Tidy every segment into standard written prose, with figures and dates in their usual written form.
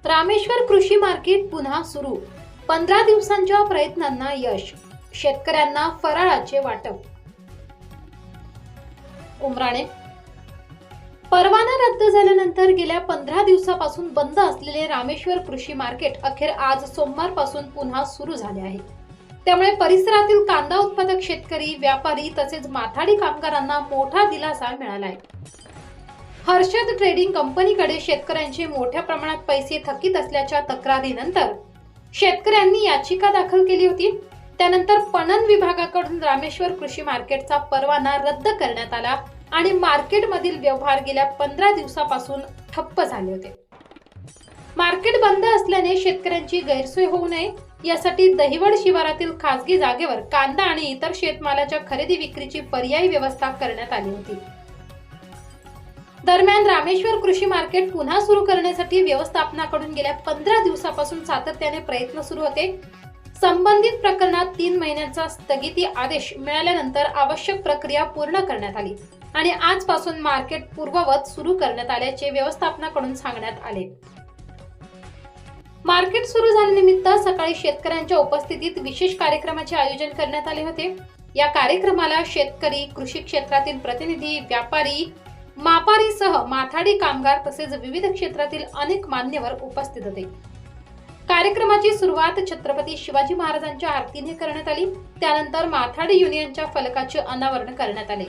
रामेश्वर कृषी मार्केट पुन्हा सुरू. 15 दिवसांच्या प्रयत्नांना यश. शेतकऱ्यांना फराळाचे वाटप. उमराणे. परवाना रद्द झाल्यानंतर गेल्या 15 दिवसापासून बंद असलेले रामेश्वर कृषी मार्केट अखेर आज सोमवारपासून पुन्हा सुरू झाले आहे. त्यामुळे परिसरातील कांदा उत्पादक शेतकरी, व्यापारी तसेच माथाडी कामगारांना मोठा दिलासा मिळाला आहे. हर्षद ट्रेडिंग कंपनीकडे शेतकऱ्यांचे मोठ्या प्रमाणात पैसे थकीत असल्याच्या तक्रारीनंतर शेतकऱ्यांनी याचिका दाखल केली होती. त्यानंतर पणन विभागाकडून रामेश्वर कृषी मार्केटचा परवाना रद्द करण्यात आला आणि मार्केटमधील व्यवहार गेल्या 15 दिवसापासून ठप्प झाले होते. मार्केट बंद असल्याने शेतकऱ्यांची गैरसोय होऊ नये यासाठी दहिवड शिवारातील खासगी जागेवर कांदा आणि इतर शेतमालाच्या खरेदी विक्रीची पर्यायी व्यवस्था करण्यात आली होती. दरम्यान रामेश्वर कृषी मार्केट पुन्हा सुरू करण्यासाठी व्यवस्थापनाकडून गेल्या 15 दिवसापासून सातत्याने प्रयत्न सुरू होते. संबंधित प्रकरणात 3 महिन्यांचा स्थगिती आदेश मिळाल्यानंतर आवश्यक प्रक्रिया पूर्ण करण्यात आली आणि आजपासून मार्केट पूर्ववत सुरू करण्यात आल्याचे व्यवस्थापनाकडून सांगण्यात आले. मार्केट सुरू झाल्यानिमित्त सकाळी शेतकऱ्यांच्या उपस्थितीत विशेष कार्यक्रमाचे आयोजन करण्यात आले होते. या कार्यक्रमाला शेतकरी, कृषी क्षेत्रातील प्रतिनिधी, व्यापारी, मापारीसह माथाडी कामगार तसेच विविध क्षेत्रातील अनेक मान्यवर उपस्थित होते. कार्यक्रमाची सुरुवात छत्रपती शिवाजी महाराजांच्या आरतीने करण्यात आली. त्यानंतर माथाडी युनियनच्या फलकाचे अनावरण करण्यात आले.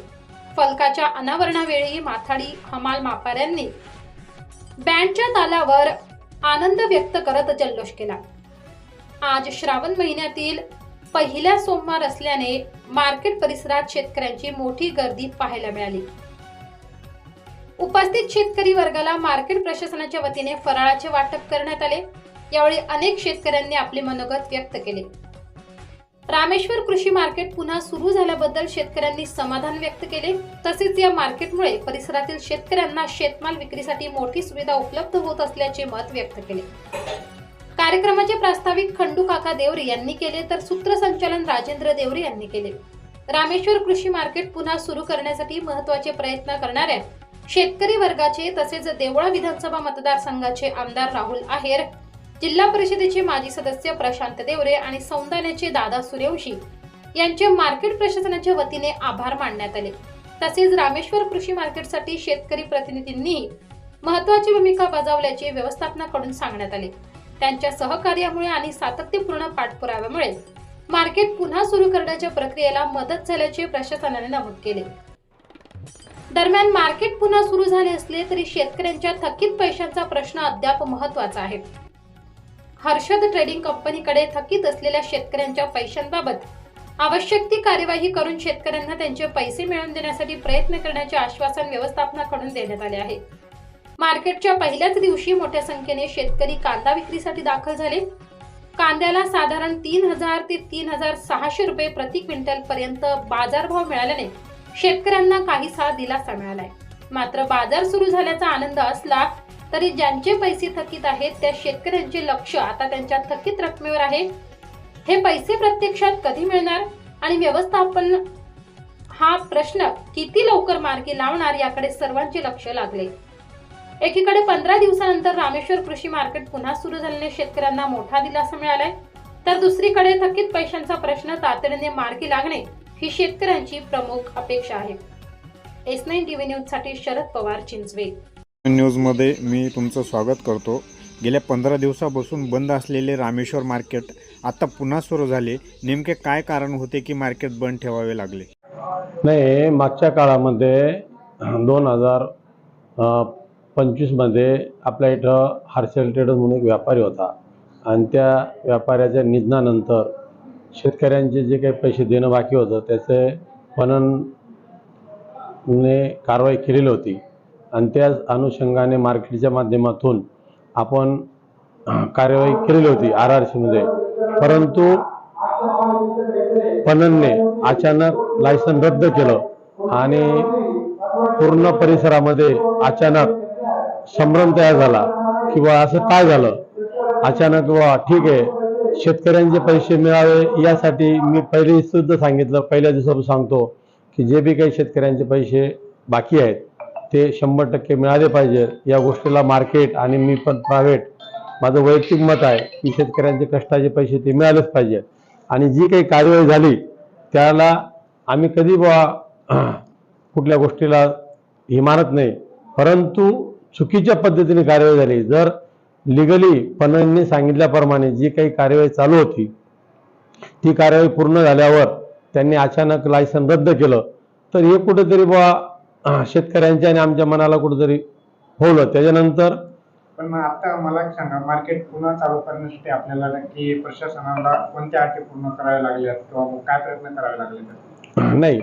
फलकाच्या अनावरणावेळी माथाडी हमाल मापाऱ्यांनी बँडच्या तालावर आनंद व्यक्त करत जल्लोष केला. आज श्रावण महिन्यातील पहिला सोमवार असल्याने मार्केट परिसरात शेतकऱ्यांची मोठी गर्दी पाहायला मिळाली. उपस्थित शेतकरी वर्गाला मार्केट प्रशासनाच्या वतीने फराळाचे वाटप करण्यात आले. यावेळी अनेक शेतकऱ्यांनी आपले मनोगत व्यक्त केले. रामेश्वर कृषी मार्केट पुन्हा सुरू झाल्याबद्दल शेतकऱ्यांनी समाधान व्यक्त केले. तसेच या मार्केटमुळे परिसरातील शेतकऱ्यांना शेतमाल विक्रीसाठी मोठी सुविधा उपलब्ध होत असल्याचे मत व्यक्त केले. कार्यक्रमाचे प्रास्ताविक खंडू काका देवरे यांनी केले तर सूत्रसंचालन राजेंद्र देवरे यांनी केले. रामेश्वर कृषी मार्केट पुन्हा सुरू करण्यासाठी महत्त्वाचे प्रयत्न करणाऱ्या शेतकरी वर्गाचे तसेच देवळा विधानसभा मतदारसंघाचे आमदार राहुल आहेर, जिल्हा परिषदेचे माजी सदस्य प्रशांत देवरे आणि सौंदाण्याचे दादा सूर्यवंशी यांचे मार्केट प्रशासनाच्या वतीने आभार मानण्यात आले. तसेच रामेश्वर कृषी मार्केटसाठी शेतकरी प्रतिनिधींनी महत्त्वाची भूमिका बजावल्याचे व्यवस्थापनाकडून सांगण्यात आले. त्यांच्या सहकार्यामुळे आणि सातत्यपूर्ण पाठपुराव्यामुळे मार्केट पुन्हा सुरू करण्याच्या प्रक्रियेला मदत झाल्याचे प्रशासनाने नमूद केले. दरम्यान मार्केट पुन्हा सुरू झाले असले तरी शेतकऱ्यांच्या थकीत पैशांचा प्रश्न अद्याप महत्त्वाचा आहे. हर्षद ट्रेडिंग कंपनीकडे थकीत असलेल्या शेतकऱ्यांच्या पैशांबाबत आवश्यक ती कार्यवाही करून शेतकऱ्यांना त्यांचे पैसे मिळवून देण्यासाठी प्रयत्न करण्याचे आश्वासन व्यवस्थापनाकडून देण्यात आले आहे. मार्केटच्या पहिल्याच दिवशी मोठ्या संख्येने शेतकरी कांदा विक्रीसाठी दाखल झाले. कांद्याला साधारण 3000 ते 3600 रुपये प्रति क्विंटल पर्यंत बाजारभाव मिळाल्याने शेतकऱ्यांना काहीसा दिलासा मिळालाय. मात्र बाजार सुरू झाल्याचा आनंद असला तरी ज्यांचे पैसे थकीत आहेत त्या शेतकऱ्यांचे लक्ष आता त्यांच्या थकीत रकमेवर आहे. हे पैसे प्रत्यक्षात कधी मिळणार आणि व्यवस्थापन हा प्रश्न किती लवकर मार्गी लावणार याकडे सर्वांचे लक्ष लागले. एकीकडे 15 दिवसानंतर रामेश्वर कृषी मार्केट पुन्हा सुरू झाल्याने शेतकऱ्यांना मोठा दिलासा मिळालाय, तर दुसरीकडे थकीत पैशांचा प्रश्न तातडीने मार्गी लागणे ही शेतकऱ्यांची प्रमुख अपेक्षा आहे. S9 TV न्यूज साठी शरद पवार, चिंचवे. न्यूजमध्ये मी तुमचं स्वागत करतो. गेल्या 15 दिवसापासून बंद असलेले रामेश्वर मार्केट आता पुन्हा सुरू झाले. नेमके काय कारण होते की मार्केट बंद ठेवावे लागले? नाही, मागच्या काळामध्ये 2025 मध्ये आपल्या इथं हर्षल ट्रेडर्स म्हणून एक व्यापारी होता आणि त्या व्यापाऱ्याच्या निधनानंतर शेतकऱ्यांचे जे काही पैसे देणं बाकी होतं त्याचे पणनने कारवाई केलेली होती आणि त्या अनुषंगाने मार्केटच्या माध्यमातून आपण कार्यवाही केलेली होती RRC मध्ये. परंतु पणनने अचानक लायसन रद्द केलं आणि पूर्ण परिसरामध्ये अचानक संभ्रम तयार झाला की बा असं काय झालं. अचानक ठीक आहे, शेतकऱ्यांचे पैसे मिळावे यासाठी मी पहिले सुद्धा सांगितलं, पहिल्या दिवसापासून सांगतो की जे बी काही शेतकऱ्यांचे पैसे बाकी आहेत ते 100% मिळाले पाहिजे. या गोष्टीला मार्केट आणि मी पण प्रायव्हेट माझं वैयक्तिक मत आहे की शेतकऱ्यांचे कष्टाचे पैसे ते मिळालेच पाहिजे आणि जी काही कार्यवाही झाली त्याला आम्ही कधी कुठल्या गोष्टीला हे मानत नाही, परंतु चुकीच्या पद्धतीने कार्यवाही झाली. जर लिगली पणनने सांगितल्याप्रमाणे जी काही कार्यवाही चालू होती ती कार्यवाही पूर्ण झाल्यावर त्यांनी अचानक लायसन रद्द केलं, तर हे कुठेतरी शेतकऱ्यांच्या आणि आमच्या मनाला कुठेतरी होलं. त्याच्यानंतर पण मग आता मला एक सांगा, मार्केट पुन्हा चालू करण्यासाठी आपल्याला नक्की प्रशासनाला कोणत्या अटी पूर्ण कराव्या लागल्यात किंवा मग काय प्रयत्न करावे लागले? नाही,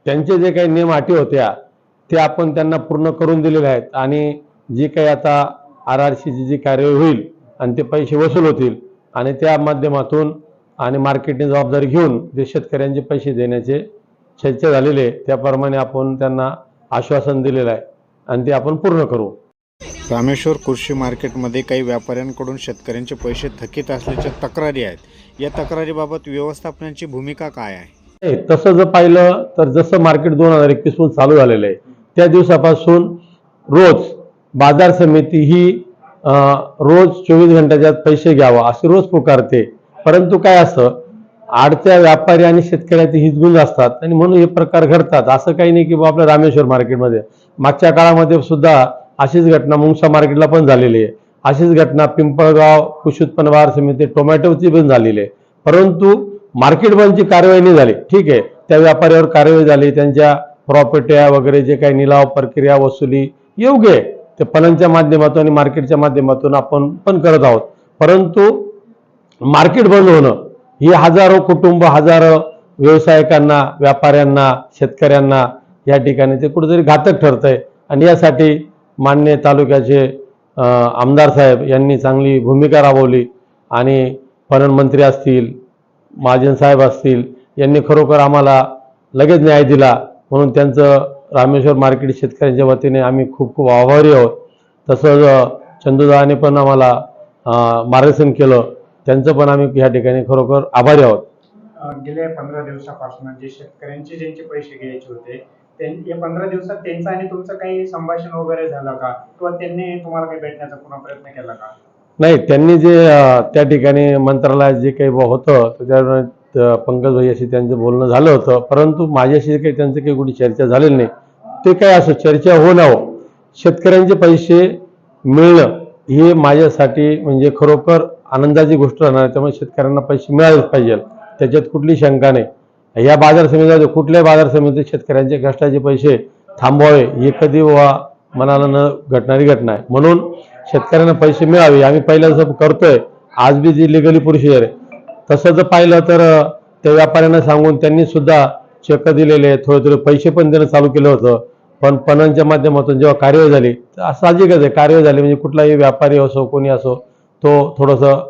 त्यांचे जे काही नियम अटी होत्या ते आपण त्यांना पूर्ण करून दिलेले आहेत आणि जी काही आता RRCची जी कार्यवाही होईल आणि ते पैसे वसूल होतील आणि त्या माध्यमातून आणि मार्केटने जबाबदारी घेऊन जे शेतकऱ्यांचे पैसे देण्याचे चर्चा झालेले आहे त्याप्रमाणे आपण त्यांना आश्वासन दिलेलं आहे आणि ते आपण पूर्ण करू. रामेश्वर कृषी मार्केटमध्ये काही व्यापाऱ्यांकडून शेतकऱ्यांचे पैसे थकीत असल्याच्या तक्रारी आहेत. या तक्रारीबाबत व्यवस्थापनाची भूमिका काय आहे? तसं जर पाहिलं तर जसं मार्केट 2021 पासून चालू झालेलं आहे त्या दिवसापासून रोज बाजार समिती ही रोज 24 घंट्याच्या पैसे घ्यावा असे रोज पुकारते, परंतु काय असतं आडत्या व्यापारी आणि शेतकऱ्याचे हितगुंज असतात आणि म्हणून हे प्रकार घडतात. असं काही नाही की आपल्या रामेश्वर मार्केटमध्ये मागच्या काळामध्ये सुद्धा अशीच घटना मुंगसा मार्केटला पण झालेली आहे, अशीच घटना पिंपळगाव कृषी उत्पन्न बाजार समिती टोमॅटोची पण झालेली आहे, परंतु मार्केट बंदची कार्यवाही नाही झाली. ठीक आहे, त्या व्यापाऱ्यावर कार्यवाही झाली, त्यांच्या प्रॉपर्ट्या वगैरे जे काही निलाव प्रक्रिया वसुली योग्य आहे ते पणनच्या माध्यमातून आणि मार्केटच्या माध्यमातून आपण पण करत आहोत, परंतु मार्केट बंद होणं ही हजारो कुटुंब हजारो व्यावसायिकांना व्यापाऱ्यांना शेतकऱ्यांना या ठिकाणी ते कुठेतरी घातक ठरतंय आणि यासाठी मान्य तालुक्याचे आमदार साहेब यांनी चांगली भूमिका राबवली आणि पणन मंत्री असतील महाजन साहेब असतील यांनी खरोखर आम्हाला लगेच न्याय दिला, म्हणून त्यांचं रामेश्वर मार्केट शेतकऱ्यांच्या वतीने आम्ही खूप खूप आभारी आहोत. तसंच चंदूदाने पण आम्हाला मार्गदर्शन केलं, त्यांचं पण आम्ही या ठिकाणी खरोखर आभारी आहोत. गेल्या 15 दिवसापासून जे शेतकऱ्यांचे ज्यांचे पैसे घ्यायचे होते या 15 दिवसात त्यांचं आणि तुमचं काही संभाषण वगैरे झालं का किंवा त्यांनी तुम्हाला काही भेटण्याचा पुन्हा प्रयत्न केला का? नाही, त्यांनी जे त्या ठिकाणी मंत्रालयात जे काही होतं त्याच्यावर पंकज भाईशी त्यांचं बोलणं झालं होतं, परंतु माझ्याशी काही त्यांचं काही कुठे चर्चा झालेली नाही. ते काय असं चर्चा हो ना हो, शेतकऱ्यांचे पैसे मिळणं हे माझ्यासाठी म्हणजे खरोखर आनंदाची गोष्ट राहणार, त्यामुळे शेतकऱ्यांना पैसे मिळालेच पाहिजे, त्याच्यात कुठली शंका नाही. या बाजार समितीमध्ये कुठल्याही बाजार समितीत शेतकऱ्यांचे कष्टाचे पैसे थांबवावे हे कधी मनाला न घटणारी घटना आहे, म्हणून शेतकऱ्यांना पैसे मिळावे आम्ही पहिल्यांदा करतोय. आज बी जी लिगली प्रोसिजर आहे तसं जर पाहिलं तर त्या व्यापाऱ्यांना सांगून त्यांनी सुद्धा चेक दिलेले, थोडे थोडे पैसे पण देणं चालू केलं होतं, पण पणनच्या माध्यमातून जेव्हा कार्यवाही झाली तर साहजिकच आहे, कार्यवाही झाली म्हणजे कुठलाही व्यापारी असो कोणी असो तो थोडंसं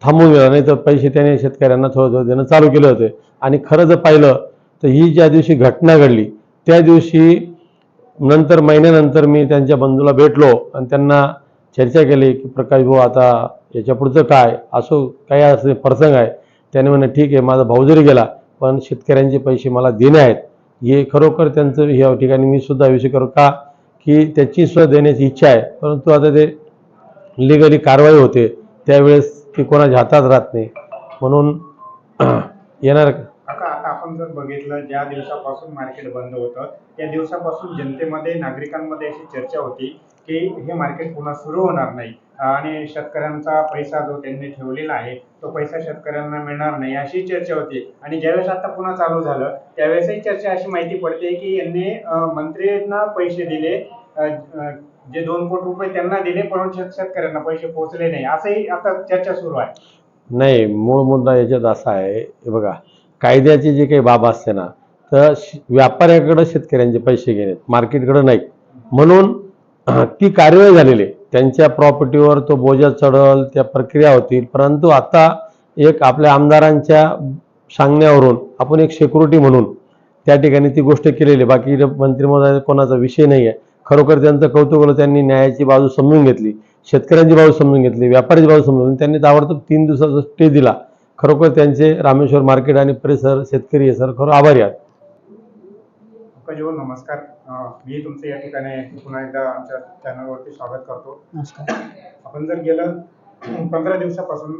थांबून गेला, नाही तर पैसे त्याने शेतकऱ्यांना थोडं थोडं देणं चालू केले होते. आणि खरं जर पाहिलं तर ही ज्या दिवशी घटना घडली त्या दिवशी नंतर महिन्यानंतर मी त्यांच्या बंधूला भेटलो आणि त्यांना चर्चा केली की प्रकाश भाऊ आता याच्या पुढचं काय असो, काही असे प्रसंग आहे. त्याने म्हणे ठीक आहे, माझा भाऊ जरी गेला पण शेतकऱ्यांचे पैसे मला देणे आहेत. हे खरोखर त्यांचं या ठिकाणी मी सुद्धा विषय करू का की त्याची सुद्धा देण्याची इच्छा आहे, परंतु आता ते लिगली कारवाई होते त्यावेळेस ती कोणाच्या हातात राहत नाही, म्हणून येणार. आता आपण जर बघितलं ज्या दिवसापासून मार्केट बंद होतं त्या दिवसापासून जनतेमध्ये नागरिकांमध्ये अशी चर्चा होती की हे मार्केट पुन्हा सुरू होणार नाही आणि शेतकऱ्यांचा पैसा जो त्यांनी ठेवलेला आहे तो पैसा शेतकऱ्यांना मिळणार नाही अशी चर्चा होती. आणि ज्यावेळेस आता पुन्हा चालू झालं त्यावेळेसही चर्चा अशी माहिती पडते की यांनी मंत्र्यांना पैसे दिले, जे 2 कोटी रुपये त्यांना दिले, परंतु शेतकऱ्यांना पैसे पोहोचले नाही असंही आता चर्चा सुरू आहे. नाही, मूळ मुद्दा याच्यात असा आहे, हे बघा कायद्याची जी काही बाब असते ना तर व्यापाऱ्याकडे शेतकऱ्यांचे पैसे घेणे मार्केटकडे नाही, म्हणून ती कार्यवाही झालेली आहे, त्यांच्या प्रॉपर्टीवर तो बोजा चढल त्या प्रक्रिया होतील, परंतु आता एक आपल्या आमदारांच्या सांगण्यावरून आपण एक सिक्युरिटी म्हणून त्या ठिकाणी ती गोष्ट केलेली. बाकी मंत्री महोदय कोणाचा विषय नाही आहे, खरोखर त्यांचं कौतुक होतं, त्यांनी न्यायाची बाजू समजून घेतली, शेतकऱ्यांची बाजू समजून घेतली, व्यापाऱ्याची बाजू समजून घेतली, त्यांनी ताबडतोब 3 दिवसाचा स्टे दिला. खरोखर त्यांचे रामेश्वर मार्केट आणि परिसर शेतकरी हे सर खरं आभारी आहेत. नमस्कार, मी तुमचं या ठिकाणी पुन्हा एकदा आमच्या चॅनलवरती स्वागत करतो. नमस्कार. आपण जर गेलं 15 दिवसापासून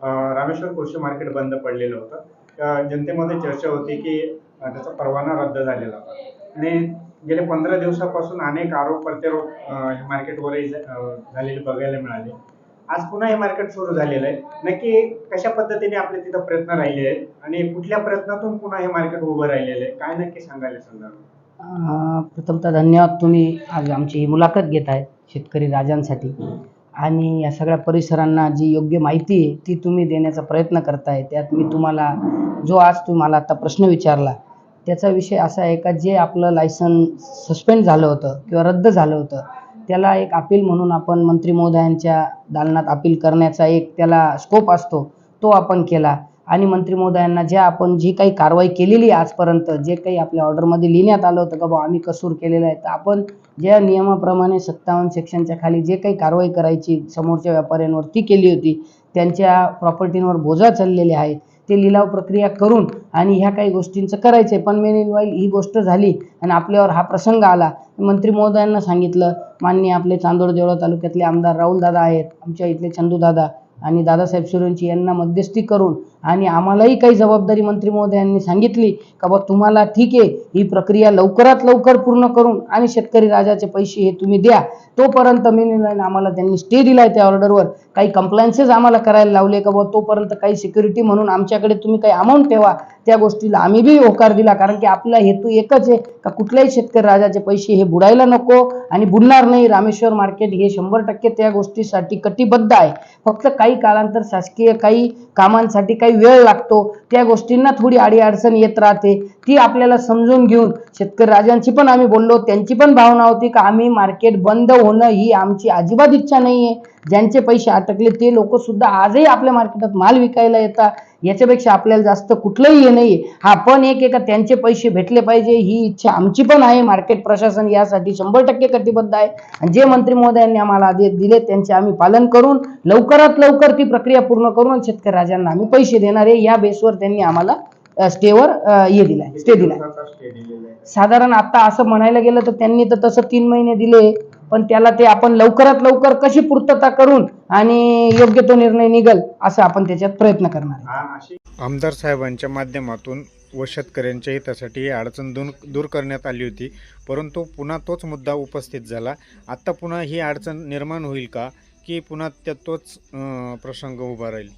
रामेश्वर कृषी मार्केट बंद पडलेलं होतं. जनतेमध्ये चर्चा होती की त्याचा परवाना रद्द झालेला होता आणि गेल्या 15 दिवसापासून अनेक आरोप प्रत्यारोप हे मार्केटवरही झालेले बघायला मिळाले. आज पुन्हा हे मार्केट सुरू झालेलं आहे. नक्की कशा पद्धतीने आपले तिथं प्रयत्न राहिले आहेत आणि कुठल्या प्रयत्नातून पुन्हा हे मार्केट उभं राहिलेलं आहे, काय नक्की सांगायला संदर्भात? प्रथमतः धन्यवाद, तुम्ही आज आमची ही मुलाखत घेत आहे शेतकरी राजांसाठी आणि या सगळ्या परिसरांना जी योग्य माहिती आहे ती तुम्ही देण्याचा प्रयत्न करताय. त्यात मी तुम्हाला जो आज तुम्हाला आता प्रश्न विचारला त्याचा विषय असा आहे का जे आपलं लायसन सस्पेंड झालं होतं किंवा रद्द झालं होतं त्याला एक अपील म्हणून आपण मंत्री महोदयांच्या दालनात अपील करण्याचा एक त्याला स्कोप असतो, तो आपण केला आणि मंत्री महोदयांना ज्या आपण जी काही कारवाई केलेली आहे आजपर्यंत, जे काही आपल्या ऑर्डरमध्ये लिहिण्यात आलं होतं का बा आम्ही कसूर केलेला आहे, तर आपण ज्या नियमाप्रमाणे 57 सेक्शनच्या खाली जे काही कारवाई करायची समोरच्या व्यापाऱ्यांवर ती केली होती. त्यांच्या प्रॉपर्टींवर बोजा चाललेले आहे, ते लिलाव प्रक्रिया करून आणि ह्या काही गोष्टींचं करायचं आहे. पण मेनवाईल ही गोष्ट झाली आणि आपल्यावर हा प्रसंग आला. मंत्री महोदयांना सांगितलं, माननीय आपले चांदोड देवळा तालुक्यातले आमदार राहुल दादा आहेत, आमच्या इथले चंदू दादा आणि दादासाहेब सुरेंची यांना मध्यस्थी करून आणि आम्हालाही काही जबाबदारी मंत्री महोदयांनी सांगितली का बा तुम्हाला ठीक आहे ही प्रक्रिया लवकरात लवकर पूर्ण करून आणि शेतकरी राजाचे पैसे हे तुम्ही द्या. तोपर्यंत मेनवाईल आम्हाला त्यांनी स्टे दिलाय त्या ऑर्डरवर, काही कंप्लायन्सेस आम्हाला करायला लावले का बा तोपर्यंत काही सिक्युरिटी म्हणून आमच्याकडे तुम्ही काही अमाऊंट ठेवा. त्या गोष्टीला आम्ही बी होकार दिला, कारण की आपला हेतू एकच आहे का कुठल्याही शेतकरी राजाचे पैसे हे बुडायला नको आणि बुडणार नाही. रामेश्वर मार्केट हे 100% त्या गोष्टीसाठी कटिबद्ध आहे. फक्त काही कालांतर शासकीय काही कामांसाठी काही वेळ लागतो, त्या गोष्टींना थोडी अडीअडचण येत राहते, ती आपल्याला समजून घेऊन शेतकरी राजांची पण आम्ही बोललो, त्यांची पण भावना होती का आम्ही मार्केट बंद होणं ही आमची अजिबात इच्छा नाही आहे. ज्यांचे पैसे अटकले ते लोक सुद्धा आजही आपल्या मार्केटात माल विकायला येतात, याच्यापेक्षा आपल्याला जास्त कुठलंही हे नाही. हा पण एक का त्यांचे पैसे भेटले पाहिजे ही इच्छा आमची पण आहे. मार्केट प्रशासन यासाठी 100% कटिबद्ध आहे आणि जे मंत्री महोदयांनी आम्हाला आदेश दिले त्यांचे आम्ही पालन करून लवकरात लवकर ती प्रक्रिया पूर्ण करून शेतकरी राजांना आम्ही पैसे देणार आहे. या बेसवर त्यांनी आम्हाला स्टेवर स्टे दिलाय. साधारण आता असं म्हणायला गेलं तर त्यांनी तर तसं 3 महिने दिले, पण त्याला ते आपण लवकरात लवकर कशी पूर्तता करून आणि योग्य तो निर्णय निघल असं आपण त्याच्यात प्रयत्न करणार आहे. आमदार साहेबांच्या माध्यमातून व शेतकऱ्यांच्या हितासाठी ही अडचण दूर करण्यात आली होती, परंतु पुन्हा तोच मुद्दा उपस्थित झाला. आता पुन्हा ही अडचण निर्माण होईल का की पुन्हा तोच प्रसंग उभा राहील?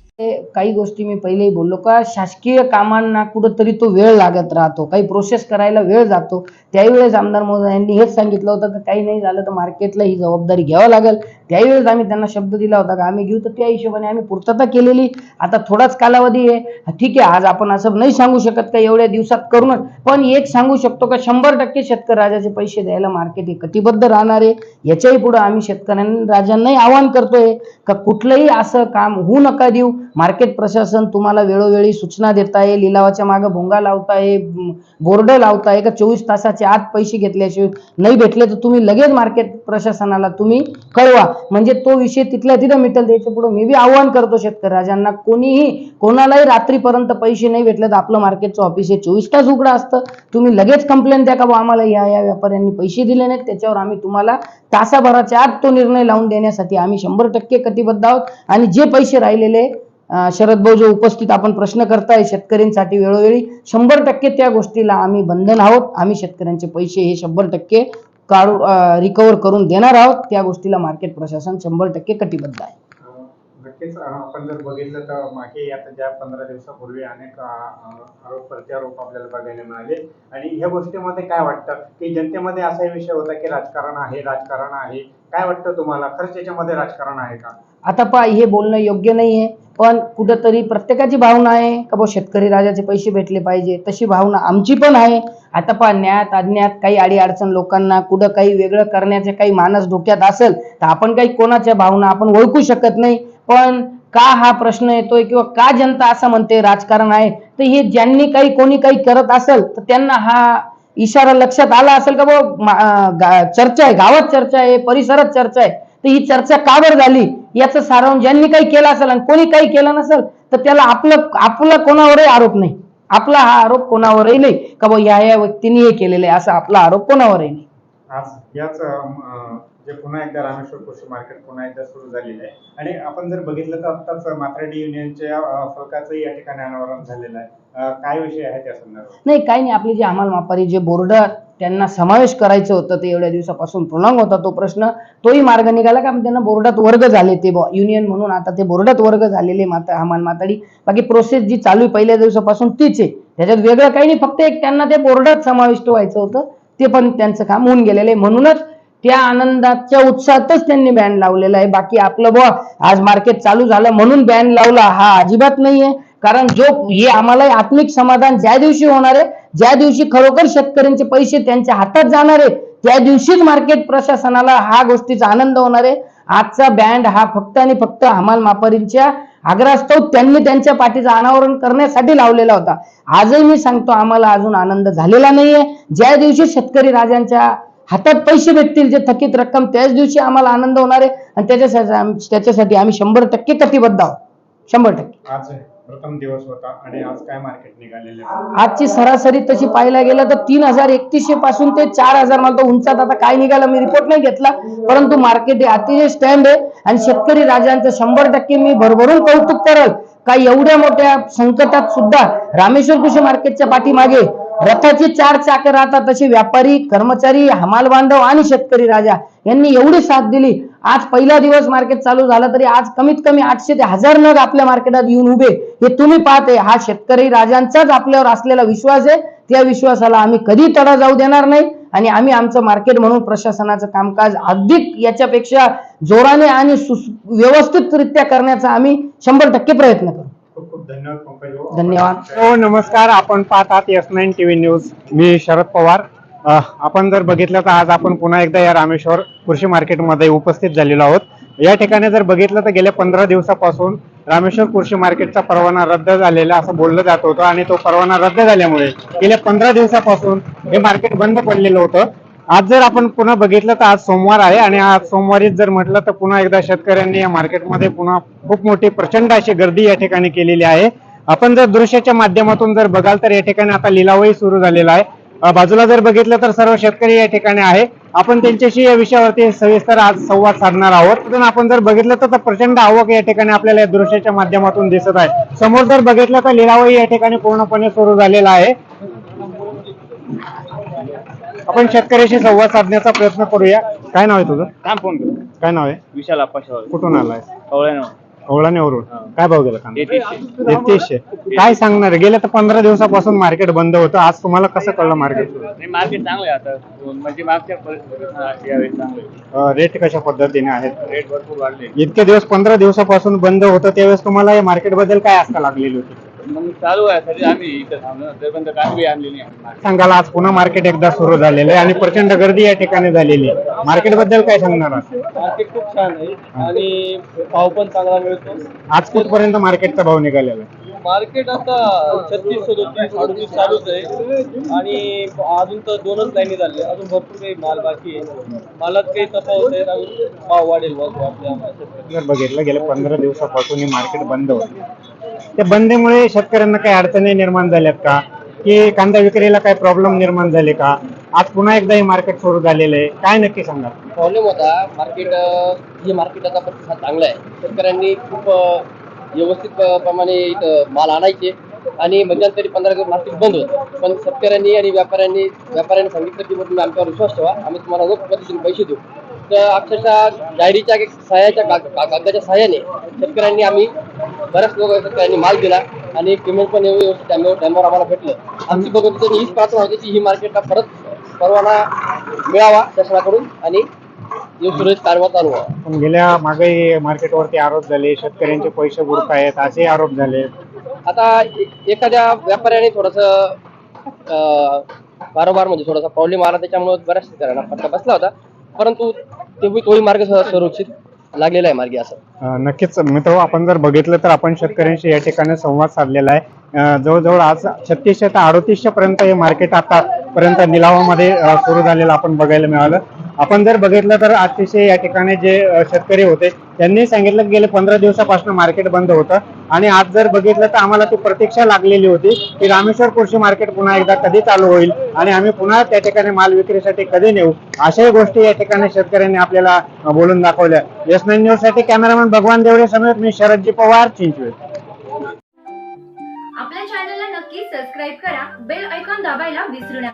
काही गोष्टी मी पहिलेही बोललो का शासकीय कामांना कुठंतरी तो वेळ लागत राहतो, काही प्रोसेस करायला वेळ जातो. त्यावेळेस आमदार महोदयांनी हेच सांगितलं होतं की काही नाही झालं तर मार्केटला ही जबाबदारी घ्यावं लागेल. त्यावेळेस आम्ही त्यांना शब्द दिला होता का आम्ही घेऊ, तर त्या हिशोबाने आम्ही पूर्तता केलेली. आता थोडाच कालावधी आहे, ठीक आहे. आज आपण असं नाही सांगू शकत का एवढ्या दिवसात करूनच, पण एक सांगू शकतो का 100% शेतकरी राजाचे पैसे द्यायला मार्केट हे कटिबद्ध राहणार आहे. याच्याही पुढे आम्ही शेतकऱ्यांना राजांनाही आवाहन करतोय का कुठलंही असं काम होऊ नका देऊ. मार्केट प्रशासन तुम्हाला वेळोवेळी सूचना देत आहे, लिलावाच्या मागे भोंगा लावताय, बोर्ड लावताय का 24 तासाच्या आत पैसे घेतल्याशिवाय नाही भेटले तर तुम्ही लगेच मार्केट प्रशासनाला तुम्ही कळवा, म्हणजे तो विषय तिथल्या तिथं मिटल. द्यायच्या पुढे मी बी आव्हान करतो शेतकरी राजांना, कोणालाही रात्रीपर्यंत पैसे नाही भेटले तर आपलं मार्केटचं ऑफिस हे 24 तास उघडं असतं. तुम्ही लगेच कंप्लेंट द्या का आम्हाला या व्यापाऱ्यांनी पैसे दिले नाहीत, त्याच्यावर आम्ही तुम्हाला तासाभराच्या आत तो निर्णय लावून देण्यासाठी आम्ही 100% कटिबद्ध आहोत. आणि जे पैसे राहिलेले शरद भाऊ जो उपस्थित आपण प्रश्न करताय शेतकऱ्यांसाठी वेळोवेळी 100% त्या गोष्टीला आम्ही बंधन आहोत. आम्ही शेतकऱ्यांचे पैसे हे 100% काढून रिकव्हर करून देणार आहोत. त्या गोष्टीला मार्केट प्रशासन 100% कटिबद्ध आहे. नक्कीच आपण जर बघितलं तर मागे आता ज्या 15 दिवसापूर्वी अनेक आरोप प्रत्यारोप आपल्याला बघायला मिळाले आणि ह्या गोष्टीमध्ये काय वाटतं की जनतेमध्ये असा विषय होता की राजकारण आहे, काय वाटतं तुम्हाला? खरंच याच्यामध्ये राजकारण आहे का? आता पहा, हे बोलणं योग्य नाही आहे, पण कुठंतरी प्रत्येकाची भावना आहे का बा शेतकरी राजाचे पैसे भेटले पाहिजे, तशी भावना आमची पण आहे. आता पहा, न्यायात अज्ञात काही अडीअडचण लोकांना कुठं काही वेगळं करण्याचे काही मानस डोक्यात असेल तर आपण काही कोणाच्या भावना आपण ओळखू शकत नाही. पण का हा प्रश्न येतोय किंवा का जनता असं म्हणते राजकारण आहे, तर हे ज्यांनी कोणी काही करत असेल तर त्यांना हा इशारा लक्षात आला असेल का बा चर्चा आहे, गावात चर्चा आहे, परिसरात चर्चा आहे, तर ही चर्चा का बरं झाली याचं सारांश ज्यांनी काही केलं असेल आणि कोणी काही केलं नसेल तर त्याला आपला कोणावरही आरोप नाही. आपला हा आरोप कोणावरही नाही का बा या व्यक्तीने हे केलेलं आहे, असा आपला आरोप कोणावरही नाही. आज याच जे पुन्हा एकदा रामेश्वर कृषी मार्केट पुन्हा एकदा सुरू झालेलं आहे आणि आपण जर बघितलं तर आत्ताच मात्राडी युनियनच्या फलकाचंही या ठिकाणी अनावरण झालेलं आहे. काय विषय आहे त्या संदर्भात? नाही, काही नाही. आपले जे अंमल मापारी जे बोर्ड त्यांना समावेश करायचं होतं ते एवढ्या दिवसापासून पूर्णांग होता तो प्रश्न, तोही मार्ग निघाला. कारण त्यांना बोर्डात वर्ग झाले ते युनियन म्हणून आता ते बोर्डात वर्ग झालेले अंमल माताडी. बाकी प्रोसेस जी चालू आहे पहिल्या दिवसापासून तीच आहे, त्याच्यात वेगळं काही नाही. फक्त एक त्यांना ते बोर्डात समाविष्ट व्हायचं होतं, ते पण त्यांचं काम होऊन गेलेलं आहे. म्हणूनच त्या आनंदाच्या उत्साहातच त्यांनी बॅन लावलेला आहे. बाकी आपलं आज मार्केट चालू झालं म्हणून बॅन लावला हा अजिबात नाहीये. कारण हे आम्हाला आत्मिक समाधान ज्या दिवशी होणार आहे, ज्या दिवशी खरोखर शेतकऱ्यांचे पैसे त्यांच्या हातात जाणार आहे, त्या दिवशीच मार्केट प्रशासनाला हा गोष्टीचा आनंद होणार आहे. आजचा बँड हा फक्त आणि फक्त हमाल मापारींच्या आग्रहास्तव त्यांनी त्यांच्या पाठीचं अनावरण करण्यासाठी लावलेला होता. आजही मी सांगतो, आम्हाला अजून आनंद झालेला नाहीये. ज्या दिवशी शेतकरी राजांच्या हातात पैसे भेटतील, जे थकीत रक्कम, त्याच दिवशी आम्हाला आनंद होणार आहे. आणि त्याच्यासाठी आम्ही 100% कटिबद्ध आहोत. 100%. आज प्रथम दिवस होता आणि आज काय मार्केट निघालेले आहे? आजची सरासरी तशी पाहायला गेलं तर 3100 पासून ते 4000 मला तर उंचात आता काय निघालं मी रिपोर्ट नाही घेतला, परंतु मार्केट हे अतिशय स्टँड आहे. आणि शेतकरी राजांचं 100% मी भरभरून कौतुक करेल का एवढ्या मोठ्या संकटात सुद्धा रामेश्वर कृषी मार्केटच्या पाठीमागे रथाची 4 चाकं राहतात, तसे व्यापारी, कर्मचारी, हमाल बांधव आणि शेतकरी राजा यांनी एवढी साथ दिली. आज पहिला दिवस मार्केट चालू झाला तरी आज कमीत कमी 800 ते 1000 नग आपल्या मार्केटात येऊन उभे, हे तुम्ही पाहते. हा शेतकरी राजांचाच आपल्यावर असलेला विश्वास आहे. त्या विश्वासाला आम्ही कधी तडा जाऊ देणार नाही आणि आम्ही आमचं मार्केट म्हणून प्रशासनाचं कामकाज अधिक याच्यापेक्षा जोराने आणि व्यवस्थितरित्या करण्याचा आम्ही 100% प्रयत्न करू. खूप खूप धन्यवाद पंकज भाऊ. धन्यवाद. हो, नमस्कार. आपण पाहतात S9 TV न्यूज. मी शरद पवार. आपण जर बघितलं तर आज आपण पुन्हा एकदा या रामेश्वर कृषी मार्केटमध्ये उपस्थित झालेलो आहोत. या ठिकाणी जर बघितलं तर गेल्या 15 दिवसापासून रामेश्वर कृषी मार्केटचा परवाना रद्द झालेला असं बोललं जात होतं आणि तो परवाना रद्द झाल्यामुळे गेल्या 15 दिवसापासून हे मार्केट बंद पडलेलं होतं. आज जर आपण पुन्हा बघितलं तर आज सोमवार आहे आणि आज सोमवारीच जर म्हटलं तर पुन्हा एकदा शेतकऱ्यांनी या मार्केटमध्ये पुन्हा खूप मोठी प्रचंड अशी गर्दी या ठिकाणी केलेली आहे. आपण जर दृश्याच्या माध्यमातून जर बघाल तर या ठिकाणी आता लिलावही सुरू झालेला आहे. बाजूला जर बघितलं तर सर्व शेतकरी या ठिकाणी आहे. आपण त्यांच्याशी या विषयावरती सविस्तर आज संवाद साधणार आहोत. आपण जर बघितलं तर प्रचंड आवक या ठिकाणी आपल्याला या दृश्याच्या माध्यमातून दिसत आहे. समोर जर बघितलं तर लिलावही या ठिकाणी पूर्णपणे सुरू झालेला आहे. आपण शेतकऱ्याशी संवाद साधण्याचा प्रयत्न करूया. काय नाव आहे तुझं? काय नाव आहे? विशाल आप्पा. कुठून आलाय? कवळ्यानवरून. काय भाव गेला कांदा? 3300. काय सांगणार? गेल्या तर 15 दिवसापासून मार्केट बंद होतं. आज तुम्हाला कसं कळलं मार्केट? मार्केट चांगलं आहे आता, म्हणजे मागच्या परिस्थितीत यावेळी चांगलं रेट कशा पद्धतीने आहेत? रेट भरपूर वाढले. इतके दिवस 15 दिवसापासून बंद होतं त्यावेळेस तुम्हाला या मार्केट बद्दल काय आस्था लागलेली होती? मग चालू आहे तरी आम्ही इथं थांबलो, तरीपर्यंत काय बी आणली नाही. सांगाल आज पुन्हा मार्केट एकदा सुरू झालेलं आहे आणि प्रचंड गर्दी या ठिकाणी झालेली आहे. मार्केट बद्दल काय सांगणार? मार्केट खूप छान आहे आणि भाव पण चांगला मिळतो. आज कुठपर्यंत मार्केटचा भाव निघालेला आहे? मार्केट आता 36, 37, 38 चालूच आहे आणि अजून तर 2च लाईनी झाले, अजून भरपूर काही माल बाकी आहे. मालात काही तफावत आहे, अजून भाव वाढेल. जर बघितलं गेल्या 15 दिवसापासून हे मार्केट बंद होतं, त्या बंदीमुळे शेतकऱ्यांना काही अडचणी निर्माण झाल्यात का, की कांदा विक्रीला काही प्रॉब्लेम निर्माण झाले का? आज पुन्हा एकदा हे मार्केट सुरू झालेलं आहे, काय नक्की सांगा? प्रॉब्लेम होता मार्केट, हे मार्केट आता प्रतिसाद चांगला आहे. शेतकऱ्यांनी खूप व्यवस्थित प्रमाणे इथं माल आणायचे आणि मध्यंतरी 15 दिवस मार्केट बंद होतं. पण शेतकऱ्यांनी आणि व्यापाऱ्यांनी सांगितलं की तुम्ही आमच्यावर विश्वास ठेवा, आम्ही तुम्हाला रोख पद्धतीने पैसे देऊ. तर अक्षरशः डायरीच्या सहाय्याच्या कागदाच्या सहाय्याने शेतकऱ्यांनी आम्ही बऱ्याच शेतकऱ्यांनी माल दिला आणि पेमेंट पण व्यवस्थित टायमावर आम्हाला भेटलं. आमची बघून हीच प्रार्थना होती की ही मार्केटला परत परवाना मिळावा शासनाकडून आणि सुरळीत कारभार चालू व्हावा. पण गेल्या मागे मार्केटवरती आरोप झाले, शेतकऱ्यांचे पैसे बुडतायत असे आरोप झाले. आता एखाद्या व्यापाऱ्याने थोडंसं बारोबार म्हणजे थोडासा प्रॉब्लेम आला, त्याच्यामुळे बऱ्याच शेतकऱ्यांना फटका बसला होता, परंतु तोही मार्ग सुरक्षित लागलेला आहे मार्गी असं. नक्कीच मित्र, आपण जर बघितलं तर आपण शेतकऱ्यांशी या ठिकाणी संवाद साधलेला आहे. जवळजवळ आज 3600 ते 3800 पर्यंत हे मार्केट आतापर्यंत निलावामध्ये सुरू झालेलं आपण बघायला मिळालं. आपण जर बघितलं तर अतिशय या ठिकाणी जे शेतकरी होते त्यांनी सांगितलं की गेले 15 दिवसापासून मार्केट बंद होतं आणि आज जर बघितलं तर आम्हाला ती प्रतीक्षा लागलेली होती की रामेश्वर कृषी मार्केट पुन्हा एकदा कधी चालू होईल आणि आम्ही पुन्हा त्या ठिकाणी माल विक्रीसाठी कधी नेऊ, अशाही गोष्टी या ठिकाणी शेतकऱ्यांनी आपल्याला बोलून दाखवल्या. S9 न्यूज साठी कॅमेरामॅन भगवान देवरे समेत मी शरदजी पवार, चिंचवे. आपल्या चॅनलला नक्की सबस्क्राईब करा, बेल आयकॉन दाबायला विसरू नका.